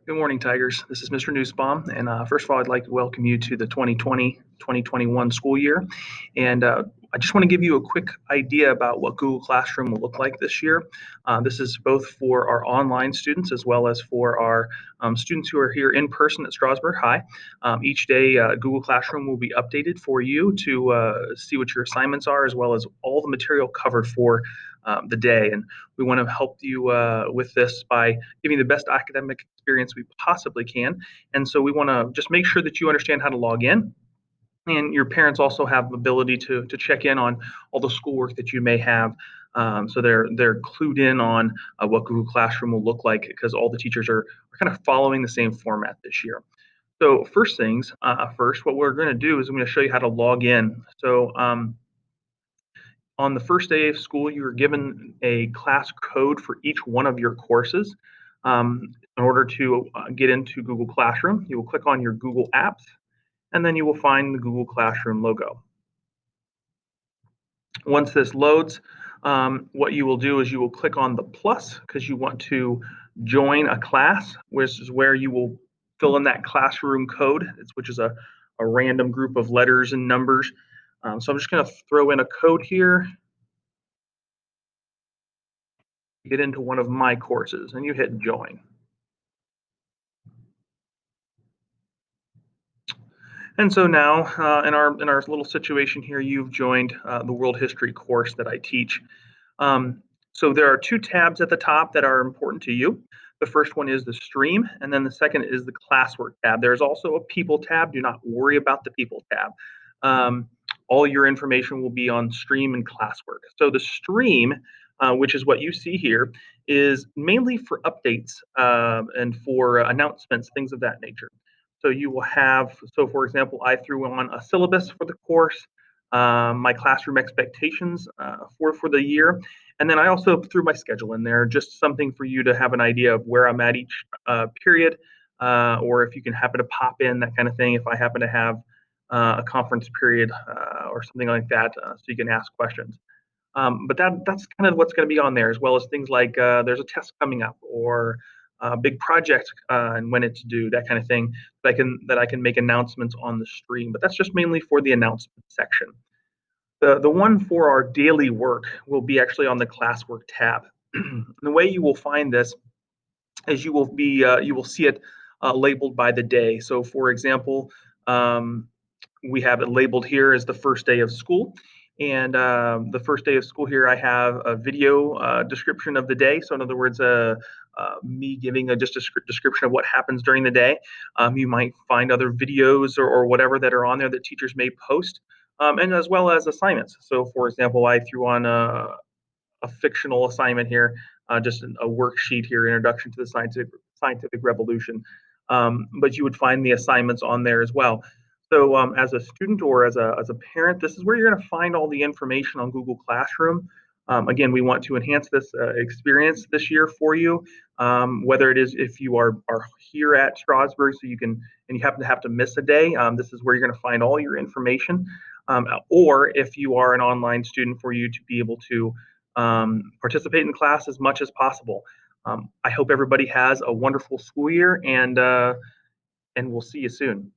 Good morning, Tigers. This is Mr. Newsbaum. And first of all, I'd like to welcome you to the 2020-2021 school year. And I just want to give you a quick idea about what Google Classroom will look like this year. This is both for our online students as well as for our students who are here in person at Strasburg High. Each day, Google Classroom will be updated for you to see what your assignments are, as well as all the material covered for the day. And we want to help you with this by giving you the best academic experience we possibly can. And so we want to just make sure that you understand how to log in. And your parents also have the ability to check in on all the schoolwork that you may have. So they're clued in on what Google Classroom will look like, because all the teachers are kind of following the same format this year. So first things first, what we're going to do is I'm going to show you how to log in. So on the first day of school, you are given a class code for each one of your courses. In order to get into Google Classroom, you will click on your Google Apps, and then you will find the Google Classroom logo. Once this loads, what you will do is you will click on the plus because you want to join a class, which is where you will fill in that classroom code, which is a random group of letters and numbers. So I'm just going to throw in a code here, get into one of my courses, and you hit join. And so now, in our little situation here, you've joined the World History course that I teach. So there are two tabs at the top that are important to you. The first one is the stream, and then the second is the classwork tab. There's also a people tab. Do not worry about the people tab. All your information will be on stream and classwork. So the stream, which is what you see here, is mainly for updates and for announcements, things of that nature. So you will have, so for example, I threw on a syllabus for the course, my classroom expectations for the year, and then I also threw my schedule in there, just something for you to have an idea of where I'm at each period, or if you can happen to pop in, that kind of thing, if I happen to have a conference period or something like that, so you can ask questions. But that's kind of what's going to be on there, as well as things like there's a test coming up, or a big project and when it's due, that kind of thing, that I can make announcements on the stream. But that's just mainly for the announcement section. The one for our daily work will be actually on the classwork tab. The way you will find this is you will see it labeled by the day. So for example, we have it labeled here as the first day of school. And the first day of school here, I have a video description of the day. So in other words, me giving just a description of what happens during the day. You might find other videos or whatever that are on there that teachers may post, and as well as assignments. So for example, I threw on a fictional assignment here, just a worksheet here, Introduction to the Scientific Revolution. But you would find the assignments on there as well. So as a student or as a parent, this is where you're going to find all the information on Google Classroom. Again, we want to enhance this experience this year for you, whether it is if you are here at Strasburg, so you can, and you happen to have to miss a day, this is where you're going to find all your information. Or if you are an online student, for you to be able to participate in the class as much as possible. I hope everybody has a wonderful school year, and we'll see you soon.